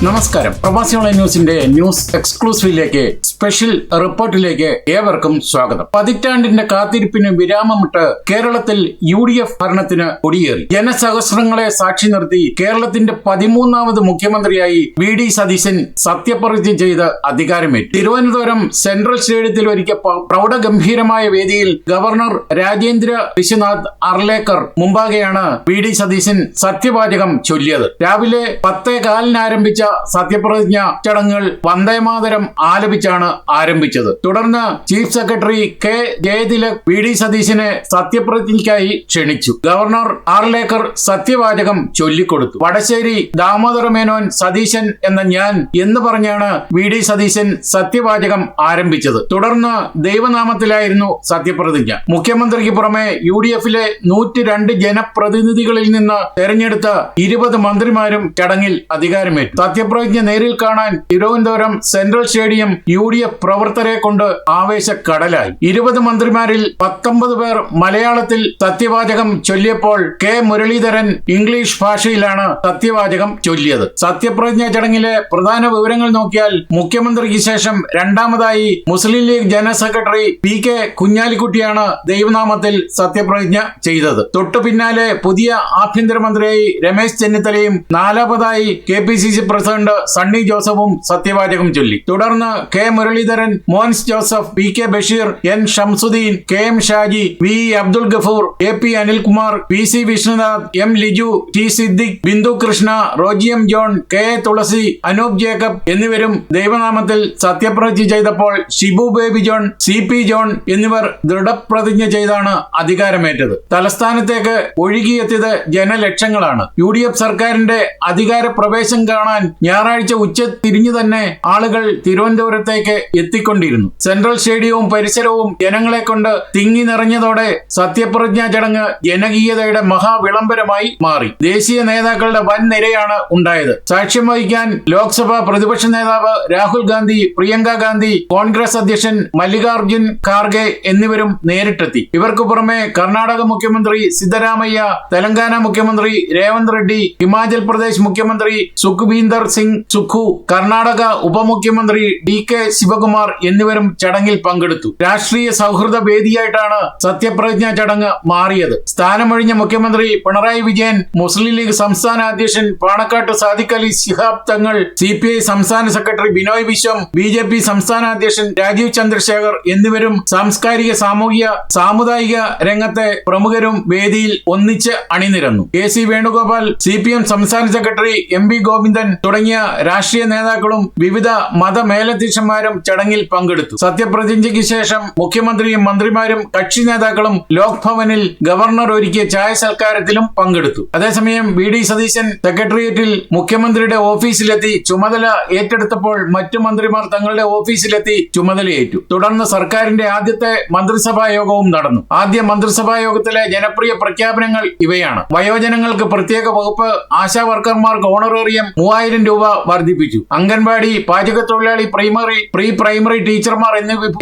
നമസ്കാരം. പ്രവാസി ഓൺലൈൻ ന്യൂസിന്റെ ന്യൂസ് എക്സ്ക്ലൂസീവിലേക്ക് സ്പെഷ്യൽ റിപ്പോർട്ടിലേക്ക് ഏവർക്കും സ്വാഗതം. പതിറ്റാണ്ടിന്റെ കാത്തിരിപ്പിന് വിരാമമിട്ട് കേരളത്തിൽ UDF ഭരണത്തിന് കൊടിയേറി. ജനസഹസ്രങ്ങളെ സാക്ഷി നിർത്തി കേരളത്തിന്റെ 13ാമത് മുഖ്യമന്ത്രിയായി VD സതീശൻ സത്യപ്രതിജ്ഞ ചെയ്ത് അധികാരമേറ്റു. തിരുവനന്തപുരം സെൻട്രൽ സ്റ്റേഡിയത്തിൽ ഒരുക്കിയ പ്രൗഢഗംഭീരമായ വേദിയിൽ ഗവർണർ രാജേന്ദ്ര വിശ്വനാഥ് അർലേക്കർ മുമ്പാകെയാണ് VD സതീശൻ സത്യവാചകം ചൊല്ലിയത്. രാവിലെ 10:15 ആരംഭിച്ച സത്യപ്രതിജ്ഞ ചടങ്ങുകൾ വന്ദേമാതരം ആലപിച്ചാണ് ആരംഭിച്ചത്. തുടർന്ന് chief secretary K. Jayathilak VD സതീശനെ സത്യപ്രതിജ്ഞയ്ക്കായി ക്ഷണിച്ചു. ഗവർണർ ആർലേക്കർ സത്യവാചകം ചൊല്ലിക്കൊടുത്തു. വടശ്ശേരി ദാമോദര മേനോൻ സതീശൻ എന്ന ഞാൻ എന്ന് പറഞ്ഞാണ് VD സതീശൻ സത്യവാചകം ആരംഭിച്ചത്. തുടർന്ന് ദൈവനാമത്തിലായിരുന്നു സത്യപ്രതിജ്ഞ. മുഖ്യമന്ത്രിക്ക് പുറമെ UDFിലെ 102 ജനപ്രതിനിധികളിൽ നിന്ന് തെരഞ്ഞെടുത്ത 20 മന്ത്രിമാരും ചടങ്ങിൽ അധികാരമേറ്റു. സത്യപ്രതിജ്ഞ നേരിൽ കാണാൻ തിരുവനന്തപുരം സെൻട്രൽ സ്റ്റേഡിയം UDF പ്രവർത്തകരെ കൊണ്ട് ആവേശക്കടലായി. 20 മന്ത്രിമാരിൽ 19 പേർ മലയാളത്തിൽ സത്യവാചകം ചൊല്ലിയപ്പോൾ K. മുരളീധരൻ ഇംഗ്ലീഷ് ഭാഷയിലാണ് സത്യവാചകം ചൊല്ലിയത്. സത്യപ്രതിജ്ഞ ചടങ്ങിലെ പ്രധാന വിവരങ്ങൾ നോക്കിയാൽ മുഖ്യമന്ത്രിക്ക് ശേഷം രണ്ടാമതായി മുസ്ലിം ലീഗ് ജനറൽ സെക്രട്ടറി PK കുഞ്ഞാലിക്കുട്ടിയാണ് ദൈവനാമത്തിൽ സത്യപ്രതിജ്ഞ ചെയ്തത്. തൊട്ടു പിന്നാലെ പുതിയ ആഭ്യന്തരമന്ത്രിയായി രമേശ് ചെന്നിത്തലയും നാലാമതായി KPCC പ്രസിഡന്റ് സണ്ണി ജോസഫും സത്യവാചകം ചൊല്ലി. തുടർന്ന് K. Muraleedharan, Mons Joseph, PK Basheer, N. Shamsuddeen, KM Shaji, V. Abdul Gafoor, AP Anilkumar, PC Vishnunath, M. Liju, T. Siddique, Bindu Krishna, Roji M. John, K. Thulasi, Anoop Jacob എന്നിവരും ദൈവനാമത്തിൽ സത്യപ്രതിജ്ഞ ചെയ്തപ്പോൾ ഷിബു ബേബി ജോൺ, CP ജോൺ എന്നിവർ ദൃഢപ്രതിജ്ഞ ചെയ്താണ് അധികാരമേറ്റത്. തലസ്ഥാനത്തേക്ക് ഒഴുകിയെത്തിയത് ജനലക്ഷങ്ങളാണ്. UDF സർക്കാരിന്റെ അധികാര പ്രവേശം കാണാൻ ഞായറാഴ്ച ഉച്ച തിരിഞ്ഞു തന്നെ ആളുകൾ തിരുവനന്തപുരത്തേക്ക് എത്തിക്കൊണ്ടിരുന്നു. സെൻട്രൽ സ്റ്റേഡിയവും പരിസരവും ജനങ്ങളെ കൊണ്ട് തിങ്ങി നിറഞ്ഞതോടെ സത്യപ്രതിജ്ഞാ ചടങ്ങ് ജനകീയതയുടെ മഹാവിളംബരമായി മാറി. ദേശീയ നേതാക്കളുടെ വൻ നിരയാണ് ഉണ്ടായത്. സാക്ഷ്യം വഹിക്കാൻ ലോക്സഭാ പ്രതിപക്ഷ നേതാവ് രാഹുൽ ഗാന്ധി, പ്രിയങ്ക ഗാന്ധി, കോൺഗ്രസ് അധ്യക്ഷൻ മല്ലികാർജുൻ ഖാർഗെ എന്നിവരും നേരിട്ടെത്തി. ഇവർക്ക് പുറമെ കർണാടക മുഖ്യമന്ത്രി സിദ്ധരാമയ്യ, തെലങ്കാന മുഖ്യമന്ത്രി രേവന്ത് റെഡ്ഡി, ഹിമാചൽ പ്രദേശ് മുഖ്യമന്ത്രി സുഖ്ബീന്ദർ സിംഗ് സുഖു, കർണാടക ഉപമുഖ്യമന്ത്രി DK ശിവകുമാർ എന്നിവരും ചടങ്ങിൽ പങ്കെടുത്തു. രാഷ്ട്രീയ സൗഹൃദ വേദിയായിട്ടാണ് സത്യപ്രതിജ്ഞാ ചടങ്ങ് മാറിയത്. സ്ഥാനമൊഴിഞ്ഞ മുഖ്യമന്ത്രി പിണറായി വിജയൻ, മുസ്ലിം ലീഗ് സംസ്ഥാന അധ്യക്ഷൻ പാണക്കാട്ട് സാദിഖ് അലി ശിഹാബ് തങ്ങൾ, CPI സംസ്ഥാന സെക്രട്ടറി ബിനോയ് വിശ്വം, BJP സംസ്ഥാന അധ്യക്ഷൻ രാജീവ് ചന്ദ്രശേഖർ എന്നിവരും സാംസ്കാരിക, സാമൂഹിക, സാമുദായിക രംഗത്തെ പ്രമുഖരും വേദിയിൽ ഒന്നിച്ച് അണിനിരന്നു. KC വേണുഗോപാൽ, CPM സംസ്ഥാന സെക്രട്ടറി MV ഗോവിന്ദൻ തുടങ്ങിയ രാഷ്ട്രീയ നേതാക്കളും വിവിധ മതമേലധ്യക്ഷന്മാരും ചടങ്ങിൽ പങ്കെടുത്തു. സത്യപ്രതിജ്ഞയ്ക്ക് ശേഷം മുഖ്യമന്ത്രിയും മന്ത്രിമാരും കക്ഷി നേതാക്കളും ലോക് ഭവനിൽ ഗവർണർ ഒരുക്കിയ ചായ സൽക്കാരത്തിലും പങ്കെടുത്തു. അതേസമയം VD സതീശൻ സെക്രട്ടേറിയറ്റിൽ മുഖ്യമന്ത്രിയുടെ ഓഫീസിലെത്തി ചുമതല ഏറ്റെടുത്തപ്പോൾ മറ്റു മന്ത്രിമാർ തങ്ങളുടെ ഓഫീസിലെത്തി ചുമതലയേറ്റു. തുടർന്ന് സർക്കാരിന്റെ ആദ്യത്തെ മന്ത്രിസഭാ യോഗവും നടന്നു. ആദ്യ മന്ത്രിസഭാ യോഗത്തിലെ ജനപ്രിയ പ്രഖ്യാപനങ്ങൾ ഇവയാണ്. വയോജനങ്ങൾക്ക് പ്രത്യേക വകുപ്പ്, ആശാ വർക്കർമാർക്ക് ഓണറേറിയം 3000 രൂപ വർദ്ധിപ്പിച്ചു. അംഗൻവാടി, പാചകത്തൊഴിലാളി, പ്രീ പ്രൈമറി ടീച്ചർമാർ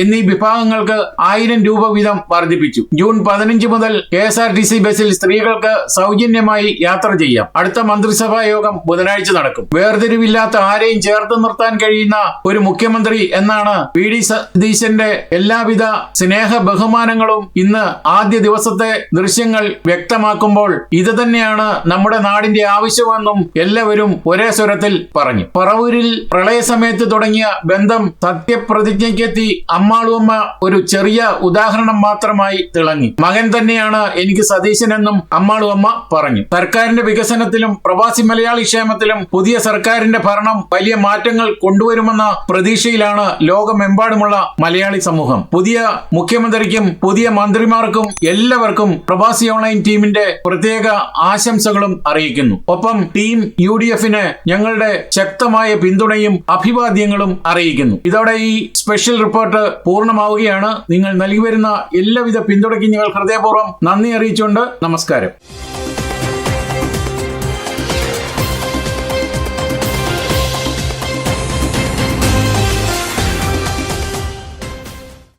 എന്നീ വിഭാഗങ്ങൾക്ക് 1000 രൂപ വീതം വർദ്ധിപ്പിച്ചു. ജൂൺ 15 മുതൽ KSRTC ബസിൽ സ്ത്രീകൾക്ക് സൗജന്യമായി യാത്ര ചെയ്യാം. അടുത്ത മന്ത്രിസഭാ യോഗം ബുധനാഴ്ച നടക്കും. വേർതിരിവില്ലാത്ത ആരെയും ചേർത്ത് നിർത്താൻ കഴിയുന്ന ഒരു മുഖ്യമന്ത്രി എന്നാണ് VD സതീശന്റെ എല്ലാവിധ സ്നേഹ ബഹുമാനങ്ങളും ഇന്ന് ആദ്യ ദിവസത്തെ ദൃശ്യങ്ങൾ വ്യക്തമാക്കുമ്പോൾ ഇത് തന്നെയാണ് നമ്മുടെ നാടിന്റെ ആവശ്യമെന്നും എല്ലാവരും ഒരേ സ്വരത്തിൽ പറഞ്ഞു. പറവൂരിൽ പ്രളയ സമയത്ത് തുടങ്ങിയ ബന്ധം സത്യപ്രതിജ്ഞയ്ക്കെത്തി അമ്മാളുമ്മ ഒരു ചെറിയ ഉദാഹരണം മാത്രമായി തിളങ്ങി. മകൻ തന്നെയാണ് എനിക്ക് സതീശനെന്നും അമ്മാളുമ്മ പറഞ്ഞു. സർക്കാരിന്റെ വികസനത്തിലും പ്രവാസി മലയാളി ക്ഷേമത്തിലും പുതിയ സർക്കാരിന്റെ ഭരണം വലിയ മാറ്റങ്ങൾ കൊണ്ടുവരുമെന്ന പ്രതീക്ഷയിലാണ് ലോകമെമ്പാടുമുള്ള മലയാളി സമൂഹം. പുതിയ മുഖ്യമന്ത്രിക്കും പുതിയ മന്ത്രിമാർക്കും എല്ലാവർക്കും പ്രവാസി ഓൺലൈൻ ടീമിന്റെ പ്രത്യേക ആശംസകളും അറിയിക്കുന്നു. ഒപ്പം ടീം UDFന് ഞങ്ങളുടെ ശക്തമായ പിന്തുണയും അഭിവാദ്യങ്ങളും അറിയിക്കുന്നു. ഇതോടെ ഈ സ്പെഷ്യൽ റിപ്പോർട്ട് പൂർണ്ണമാവുകയാണ്. നിങ്ങൾ നൽകി വരുന്ന എല്ലാവിധ പിന്തുണയ്ക്കും ഞങ്ങൾ ഹൃദയപൂർവ്വം നന്ദി അറിയിച്ചുകൊണ്ട് നമസ്കാരം.